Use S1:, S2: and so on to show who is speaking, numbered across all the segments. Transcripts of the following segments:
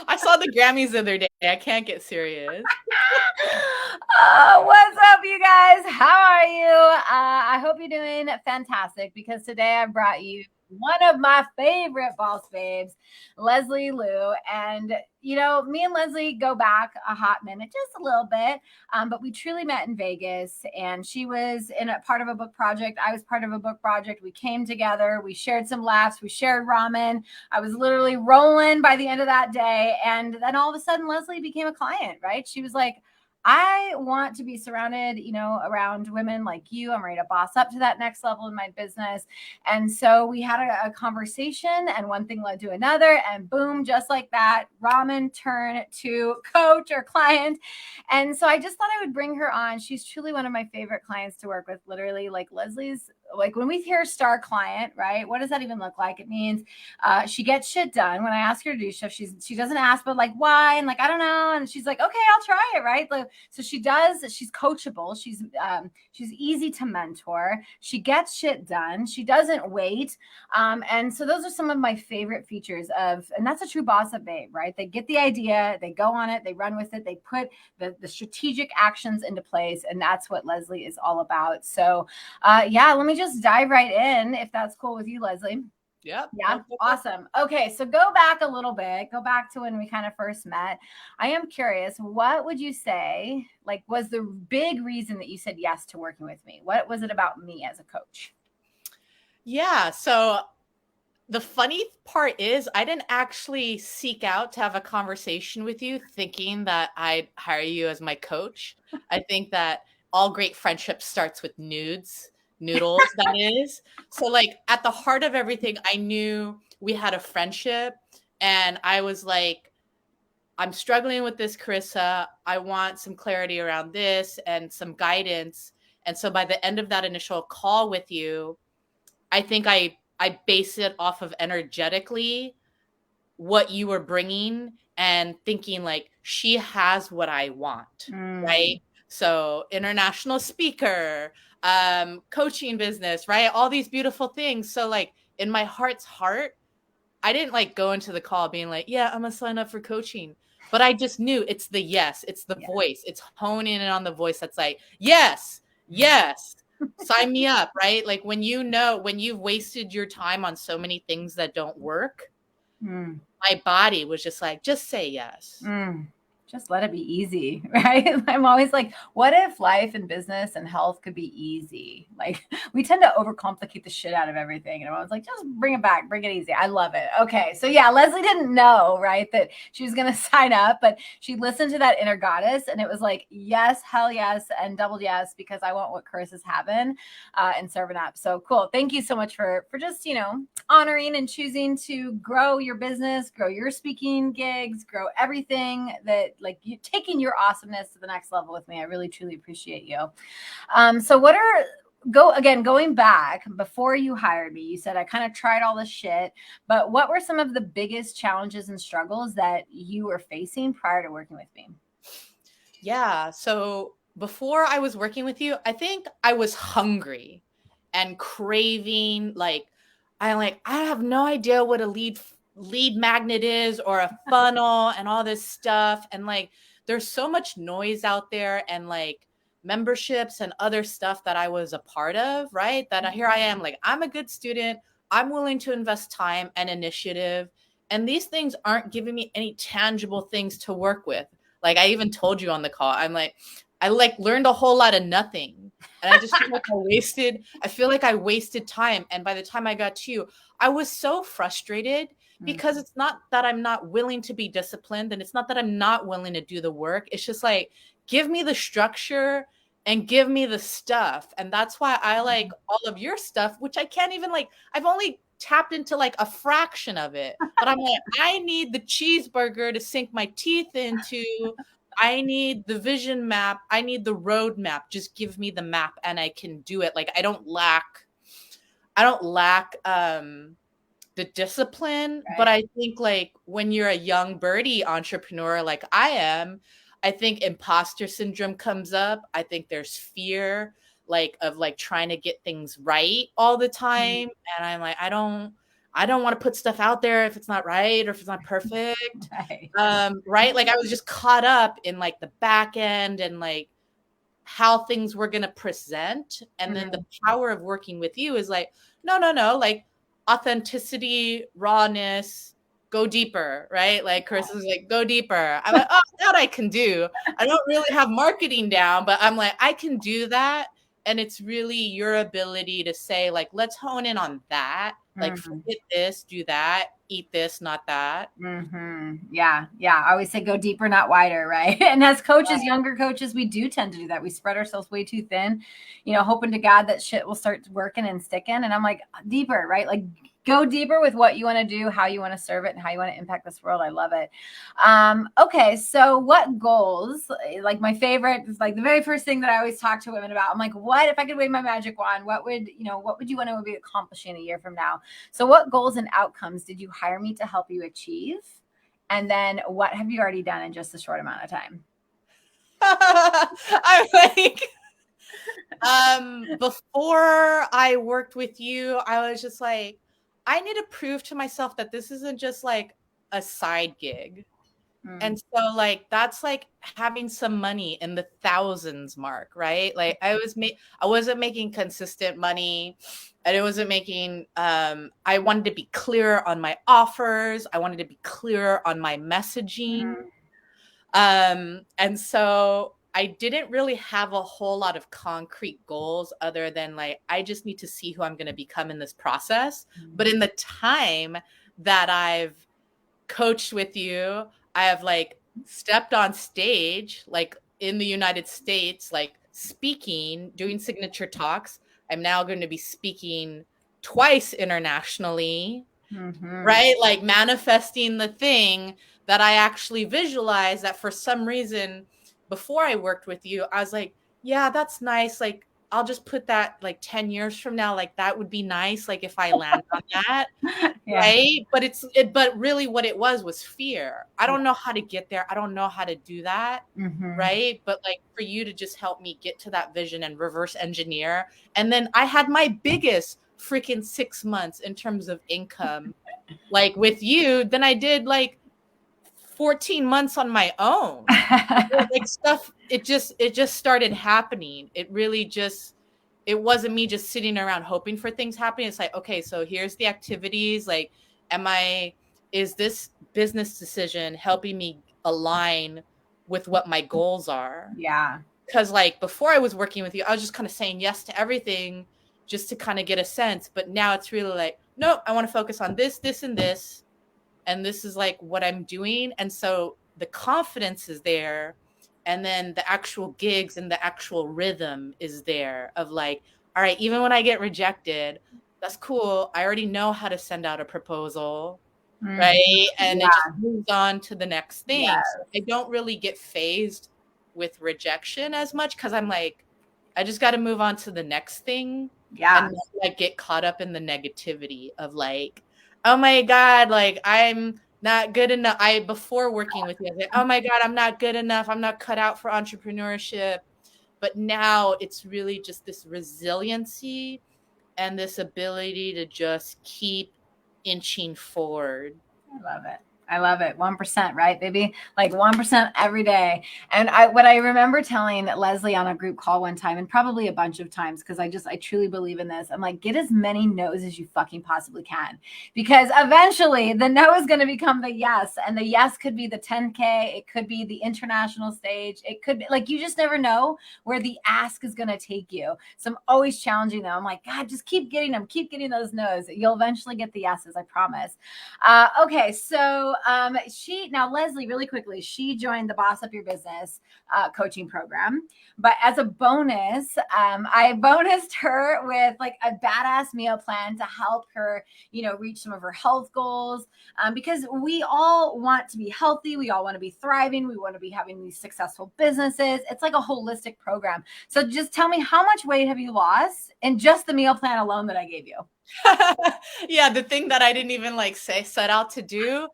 S1: I saw the Grammys the other day. I can't get serious.
S2: Oh, what's up, you guys? How are you? I hope you're doing fantastic because today I brought you one of my favorite boss babes, Leslie Liu. And, me and Leslie go back a hot minute, just a little bit. But we truly met in Vegas, and she was in a part of a book project. I was part of a book project. We came together, we shared some laughs, we shared ramen. I was literally rolling by the end of that day. And then all of a sudden, Leslie became a client, right? She was like, I want to be surrounded, around women like you. I'm ready to boss up to that next level in my business. And so we had a conversation, and one thing led to another. And boom, just like that, ramen turned to coach or client. And so I just thought I would bring her on. She's truly one of my favorite clients to work with. Literally, like Leslie's, like when we hear star client, right? What does that even look like? It means she gets shit done. When I ask her to do stuff, she doesn't ask, but like why? And like I don't know. And she's like, okay, I'll try it, right? Like so she does. She's coachable. She's easy to mentor. She gets shit done. She doesn't wait. And so those are some of my favorite features of, and that's a true boss up babe, right? They get the idea, they go on it, they run with it, they put the strategic actions into place, and that's what Leslie is all about. So yeah, let me just dive right in if that's cool with you, Leslie.
S1: Yep.
S2: Yeah, awesome. Okay, so go back a little bit. Go back to when we kind of first met. I am curious, what would you say like was the big reason that you said yes to working with me? What was it about me as a coach?
S1: Yeah. So the funny part is I didn't actually seek out to have a conversation with you thinking that I'd hire you as my coach. I think that all great friendship starts with noodles, that is. So like at the heart of everything, I knew we had a friendship, and I was like, I'm struggling with this, Carissa. I want some clarity around this and some guidance. And so by the end of that initial call with you, I think I base it off of energetically what you were bringing and thinking like she has what I want, right? So international speaker, coaching business, right? All these beautiful things. So like in my heart's heart, I didn't like go into the call being like, yeah, I'm gonna sign up for coaching. But I just knew it's the yes, it's the
S2: Yeah.
S1: voice, it's honing in on the voice that's like, yes, yes, sign me up, right? Like when when you've wasted your time on so many things that don't work,
S2: Mm.
S1: my body was just like, just say yes.
S2: Mm. Just let it be easy, right? I'm always like, what if life and business and health could be easy? Like, we tend to overcomplicate the shit out of everything. And I was like, just bring it back, bring it easy. I love it. Okay. So, yeah, Leslie didn't know, right, that she was going to sign up, but she listened to that inner goddess, and it was like, yes, hell yes, and double yes, because I want what Carissa's having and serving up. So cool. Thank you so much for just, honoring and choosing to grow your business, grow your speaking gigs, grow everything that like you taking your awesomeness to the next level with me. I really truly appreciate you. So what are going back before you hired me, you said I kind of tried all this shit, but what were some of the biggest challenges and struggles that you were facing prior to working with me?
S1: Yeah. So before I was working with you, I think I was hungry and craving I have no idea what a lead magnet is or a funnel and all this stuff, and like there's so much noise out there and like memberships and other stuff that I was a part of, right? That here I am, like I'm a good student, I'm willing to invest time and initiative, and these things aren't giving me any tangible things to work with. Like I even told you on the call, I like learned a whole lot of nothing. And I just feel like I feel like I wasted time. And by the time I got to you, I was so frustrated because it's not that I'm not willing to be disciplined, and it's not that I'm not willing to do the work. It's just like, give me the structure and give me the stuff. And that's why I like all of your stuff, which I can't even like, I've only tapped into like a fraction of it. But I'm like, I need the cheeseburger to sink my teeth into. I need the vision map. I need the road map. Just give me the map and I can do it. Like I don't lack the discipline,
S2: Right.
S1: but I think like when you're a young birdie entrepreneur like I am, I think imposter syndrome comes up. I think there's fear like of like trying to get things right all the time. And I'm like, I don't want to put stuff out there if it's not right or if it's not perfect.
S2: Right.
S1: Right. Like I was just caught up in like the back end and like how things were going to present. And then the
S2: Mhm.
S1: power of working with you is like, no, no, no, like authenticity, rawness, go deeper, right? Like Chris is like, go deeper. I'm like, oh, that I can do. I don't really have marketing down, but I'm like, I can do that. And it's really your ability to say, like, let's hone in on that. Like,
S2: Mhm.
S1: forget this, do that, eat this, not that.
S2: Yeah. Yeah. I always say go deeper, not wider. Right. And as coaches, younger coaches, we do tend to do that. We spread ourselves way too thin, hoping to God that shit will start working and sticking. And I'm like, deeper, right? Like, go deeper with what you want to do, how you want to serve it, and how you want to impact this world. I love it. Okay. So what goals, like my favorite, is like the very first thing that I always talk to women about. I'm like, what if I could wave my magic wand? What would you want to be accomplishing a year from now? So what goals and outcomes did you hire me to help you achieve? And then what have you already done in just a short amount of time?
S1: I'm like, before I worked with you, I was just like, I need to prove to myself that this isn't just like a side gig.
S2: Mm,
S1: And so like that's like having some money in the thousands mark, right? Like I wasn't making consistent money and it wasn't making I wanted to be clear on my offers. I wanted to be clear on my messaging.
S2: mm,
S1: And so I didn't really have a whole lot of concrete goals other than like, I just need to see who I'm going to become in this process. But
S2: mm,
S1: in the time that I've coached with you, I have like stepped on stage, like in the United States, like speaking, doing signature talks. I'm now going to be speaking twice internationally,
S2: mhm.
S1: right? Like manifesting the thing that I actually visualized that for some reason before I worked with you, I was like, yeah, that's nice. Like, I'll just put that like 10 years from now, like that would be nice. Like if I land on that,
S2: Yeah.
S1: right? But really what it was fear. I don't know how to get there. I don't know how to do that.
S2: Mhm.
S1: Right. But like for you to just help me get to that vision and reverse engineer. And then I had my biggest freaking 6 months in terms of income like with you than I did like 14 months on my own. Like stuff, it just started happening. It really just it wasn't me just sitting around hoping for things happening. It's like, okay, so here's the activities. Like, am I is this business decision helping me align with what my goals are?
S2: Yeah.
S1: Because like before I was working with you, I was just kind of saying yes to everything just to kind of get a sense. But now it's really like, nope, I want to focus on this, this, and this is like what I'm doing. And so the confidence is there. And then the actual gigs and the actual rhythm is there of like, all right, even when I get rejected, that's cool. I already know how to send out a proposal,
S2: Mhm.
S1: right? And it just
S2: Yeah.
S1: moves on to the next thing. So
S2: Yeah.
S1: I don't really get phased with rejection as much because I'm like, I just got to move on to the next thing and
S2: Yeah.
S1: not like get caught up in the negativity of like, oh my God, like I'm not good enough. I before working with you, I was like, oh my God, I'm not good enough. I'm not cut out for entrepreneurship. But now it's really just this resiliency and this ability to just keep inching forward.
S2: I love it. I love it. 1%, right, baby? Like 1% every day. And what I remember telling Leslie on a group call one time, and probably a bunch of times, because I truly believe in this. I'm like, get as many no's as you fucking possibly can. Because eventually the no is going to become the yes. And the yes could be the 10K. It could be the international stage. It could be like, you just never know where the ask is going to take you. So I'm always challenging them. I'm like, God, just keep getting them. Keep getting those no's. You'll eventually get the yeses. I promise. Okay, so Leslie, really quickly, she joined the Boss Up Your Business coaching program. But as a bonus, I bonused her with like a badass meal plan to help her, reach some of her health goals. Because we all want to be healthy, we all want to be thriving, we want to be having these successful businesses. It's like a holistic program. So just tell me, how much weight have you lost in just the meal plan alone that I gave you?
S1: Yeah, the thing that I didn't even like say set out to do.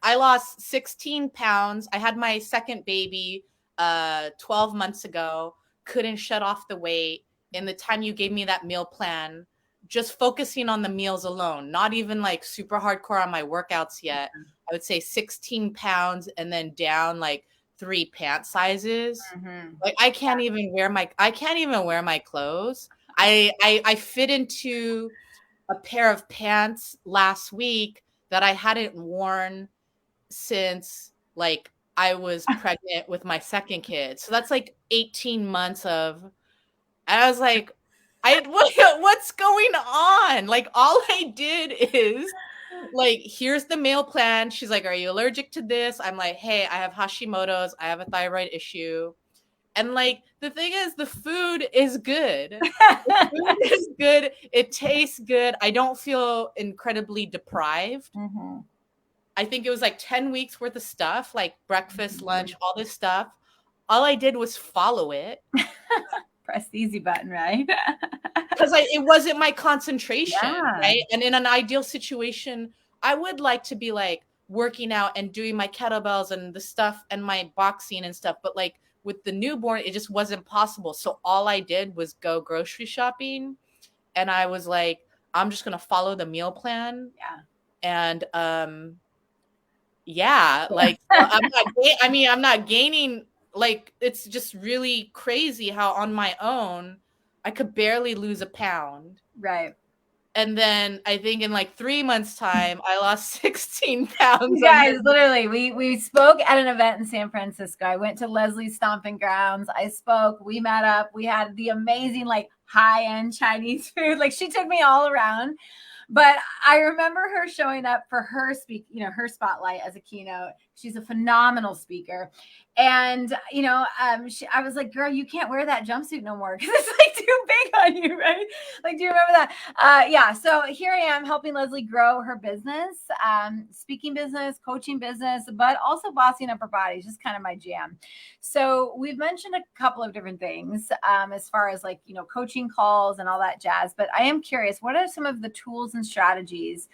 S1: I lost 16 pounds. I had my second baby 12 months ago. Couldn't shut off the weight. In the time you gave me that meal plan, just focusing on the meals alone, not even like super hardcore on my workouts yet. I would say 16 pounds and then down like 3 pant sizes. Like I can't even wear my clothes. I fit into a pair of pants last week that I hadn't worn since like I was pregnant with my second kid. So that's like 18 months of, I was like, what's going on? Like all I did is like, here's the meal plan. She's like, are you allergic to this? I'm like, hey, I have Hashimoto's. I have a thyroid issue. And like the thing is, the food is good. The food is good. It tastes good. I don't feel incredibly deprived. I think it was like 10 weeks worth of stuff, like breakfast, lunch, all this stuff. All I did was follow it.
S2: Press the easy button, right?
S1: Because it wasn't my concentration,
S2: Yeah.
S1: right? And in an ideal situation, I would like to be like working out and doing my kettlebells and the stuff and my boxing and stuff. But like with the newborn, it just wasn't possible. So all I did was go grocery shopping. And I was like, I'm just going to follow the meal plan.
S2: Yeah.
S1: And yeah, like so I'm not gaining, like it's just really crazy how on my own I could barely lose a pound.
S2: Right.
S1: And then I think in like 3 months time I lost 16 pounds.
S2: You guys, literally, we spoke at an event in San Francisco. I went to Leslie's stomping grounds. I spoke, we met up, we had the amazing like high-end Chinese food. Like she took me all around. But I remember her showing up for her her spotlight as a keynote. She's a phenomenal speaker. And, I was like, girl, you can't wear that jumpsuit no more because it's like too big on you, right? Like, do you remember that? Yeah. So here I am helping Leslie grow her business, speaking business, coaching business, but also bossing up her body is just kind of my jam. So we've mentioned a couple of different things as far as like, coaching calls and all that jazz. But I am curious, what are some of the tools and strategies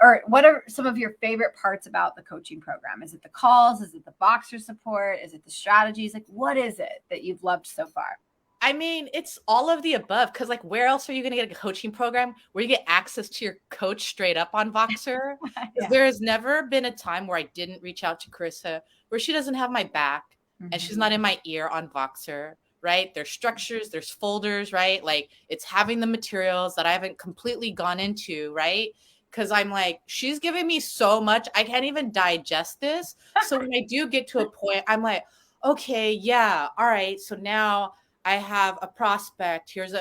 S2: or what are some of your favorite parts about the coaching program? Is it the calls? Is it the boxer support? Is it the strategies? Like, what is it that you've loved so far?
S1: I mean, it's all of the above. Because like, where else are you going to get a coaching program where you get access to your coach straight up on Voxer?
S2: Yeah.
S1: There has never been a time where I didn't reach out to Carissa, where she doesn't have my back and she's not in my ear on Voxer, right? There's structures, there's folders, right? Like it's having the materials that I haven't completely gone into, right? Because I'm like, she's giving me so much, I can't even digest this. So when I do get to a point, I'm like, okay, yeah, all right. So now I have a prospect. Here's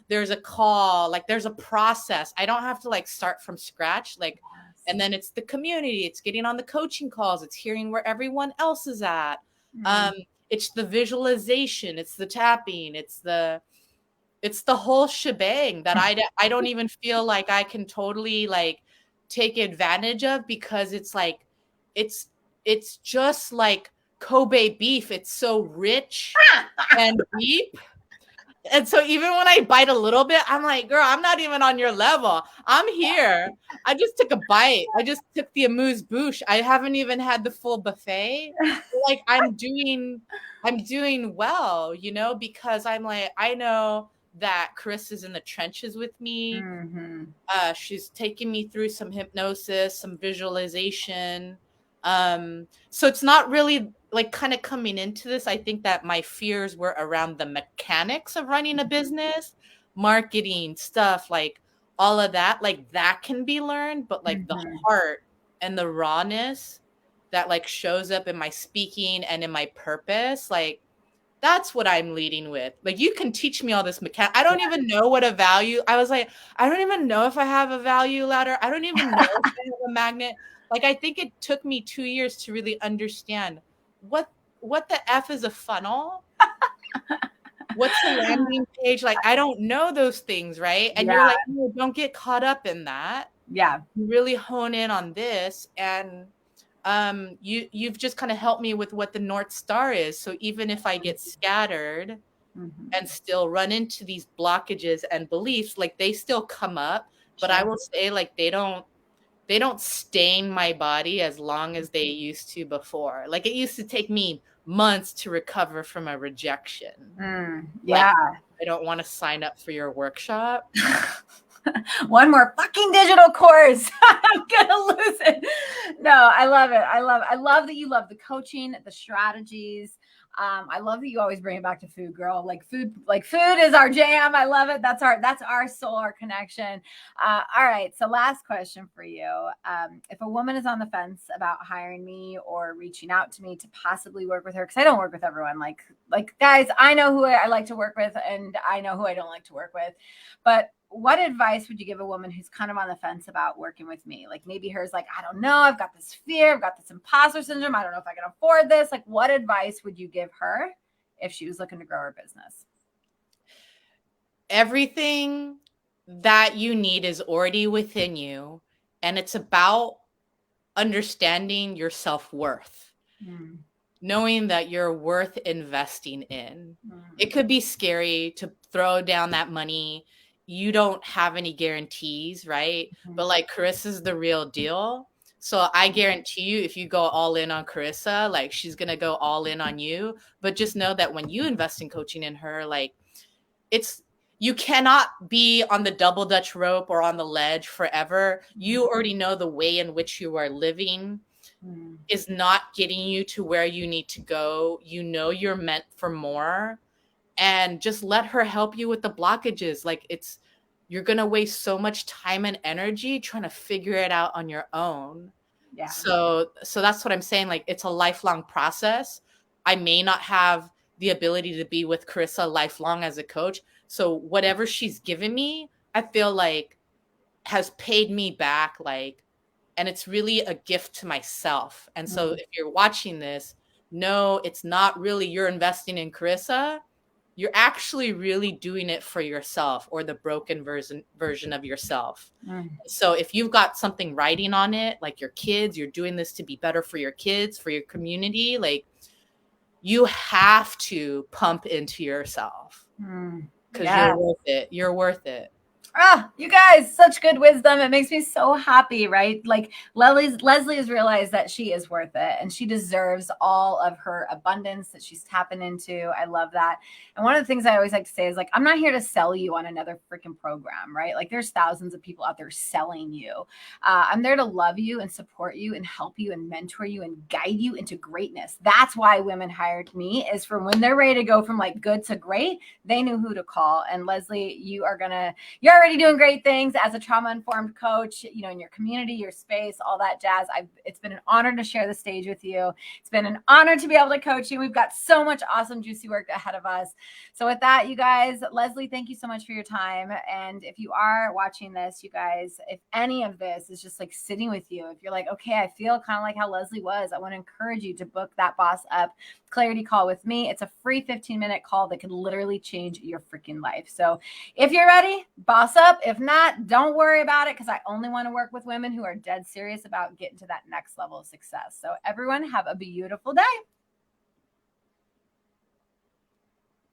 S1: there's a call, like there's a process. I don't have to like start from scratch. Like, and then it's the community, it's getting on the coaching calls, it's hearing where everyone else is at. It's the visualization, it's the tapping, it's the whole shebang that I don't even feel like I can totally like take advantage of because it's like it's just like Kobe beef. It's so rich and deep. And so even when I bite a little bit, I'm like, girl, I'm not even on your level. I'm here. I just took a bite. I just took the amuse-bouche. I haven't even had the full buffet. Like I'm doing well, because I'm like, I know that Chris is in the trenches with me. She's taking me through some hypnosis, some visualization. So it's not really like kind of coming into this. I think that my fears were around the mechanics of running a business, marketing stuff, like all of that, like that can be learned, but like the heart and the rawness that like shows up in my speaking and in my purpose, like that's what I'm leading with. Like you can teach me all this mechanic. I don't even know what a value. I was like, I don't even know if I have a value ladder. I don't even know if I have a magnet. Like I think it took me 2 years to really understand what the F is a funnel. What's a landing page? Like I don't know those things, right? And you're like, no, don't get caught up in that.
S2: Yeah.
S1: You really hone in on this, and you've just kind of helped me with what the North Star is. So even if I get scattered and still run into these blockages and beliefs, like they still come up, but I will say like they don't they don't stain my body as long as they used to before. Like it used to take me months to recover from a rejection.
S2: Yeah.
S1: Like, I don't want to sign up for your workshop.
S2: One more fucking digital course. I'm gonna lose it. No, I love it. I love that you love the coaching, the strategies. I love that you always bring it back to food, girl. Like food is our jam. I love it. That's our soul, our connection. All right. So last question for you. If a woman is on the fence about hiring me or reaching out to me to possibly work with her, because I don't work with everyone. Like guys, I know who I like to work with, and I know who I don't like to work with. But what advice would you give a woman who's kind of on the fence about working with me? Like maybe hers, like, I don't know, I've got this fear, I've got this imposter syndrome, I don't know if I can afford this. Like, what advice would you give her if she was looking to grow her business?
S1: Everything that you need is already within you, and it's about understanding your self-worth. Knowing that you're worth investing in. It could be scary to throw down that money. You don't have any guarantees, right? But like Carissa's the real deal. So I guarantee you, if you go all in on Carissa, like she's going to go all in on you. But just know that when you invest in coaching in her, like you cannot be on the double Dutch rope or on the ledge forever. You already know the way in which you are living is not getting you to where you need to go. You know you're meant for more, and just let her help you with the blockages. Like you're going to waste so much time and energy trying to figure it out on your own.
S2: Yeah.
S1: So that's what I'm saying. Like it's a lifelong process. I may not have the ability to be with Carissa lifelong as a coach. So whatever she's given me, I feel like has paid me back, like, and it's really a gift to myself. And so if you're watching this, no, it's not really you're investing in Carissa. You're actually really doing it for yourself or the broken version of yourself. So if you've got something writing on it, like your kids, you're doing this to be better for your kids, for your community, like you have to pump into yourself because you're worth it. You're worth it.
S2: You guys, such good wisdom. It makes me so happy, right? Like Leslie has realized that she is worth it and she deserves all of her abundance that she's tapping into. I love that. And one of the things I always like to say is like, I'm not here to sell you on another freaking program, right? Like there's thousands of people out there selling you. I'm there to love you and support you and help you and mentor you and guide you into greatness. That's why women hired me, is for when they're ready to go from like good to great, they knew who to call. And Leslie, you're already doing great things as a trauma-informed coach, you know, in your community, your space, all that jazz. It's been an honor to share the stage with you. It's been an honor to be able to coach you. We've got so much awesome, juicy work ahead of us. So with that, you guys, Leslie, thank you so much for your time. And if you are watching this, you guys, if any of this is just like sitting with you, if you're like, okay, I feel kind of like how Leslie was, I want to encourage you to book that BossUp clarity call with me. It's a free 15-minute call that can literally change your freaking life. So if you're ready, boss up. If not, don't worry about it, because I only want to work with women who are dead serious about getting to that next level of success. So everyone, have a beautiful day.